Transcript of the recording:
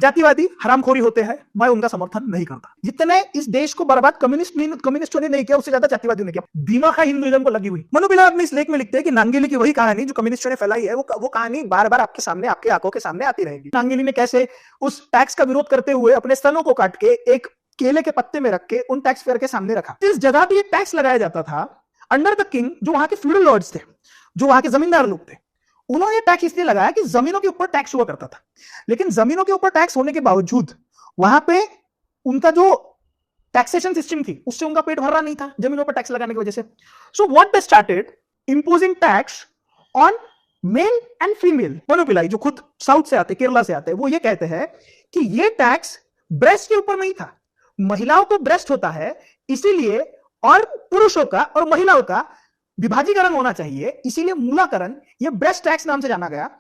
जातिवादी हरामखोरी होते हैं, मैं उनका समर्थन नहीं करता। जितने इस देश को बर्बाद कम्युनिस्टों ने नहीं किया, उससे ज्यादा जातिवादियों ने किया। दिमाग है हिंदुइज्म को लगी हुई। मनु बिलावल अपने इस लेख में लिखते हैं कि नांगेली की वही कहानी जो कम्युनिस्टों ने फैलाई है, वो कहानी बार बार आपके सामने, आपकी आंखों के सामने आती रहेगी। नांगेली ने कैसे उस टैक्स का विरोध करते हुए अपने स्तनों को काट के एक केले के पत्ते में रख के उन टैक्स पेयर के सामने रखा। जिस जगह पे टैक्स लगाया जाता था अंडर द किंग, जो वहां के फ्यूडल लॉर्ड्स थे, जो वहां के जमींदार लोग थे, उन्होंने टैक्स इसलिए लगाया कि जमीनों के ऊपर टैक्स हुआ करता था। लेकिन जमीनों के ऊपर टैक्स होने के बावजूद वहां पे उनका जो टैक्सेशन सिस्टम थी उससे उनका पेट भर रहा नहीं था, जमीनों पर टैक्स लगाने की वजह से। So what they started imposing tax on male and female. Manu Pillai जो खुद साउथ से आते, केरला से आते, वो ये कहते हैं कि ये टैक्स ब्रेस्ट के ऊपर नहीं था, महिलाओं को ब्रेस्ट होता है इसीलिए, और पुरुषों का और महिलाओं का विभाजीकरण होना चाहिए, इसीलिए मूलाकरण ये ब्रेस्ट टैक्स नाम से जाना गया।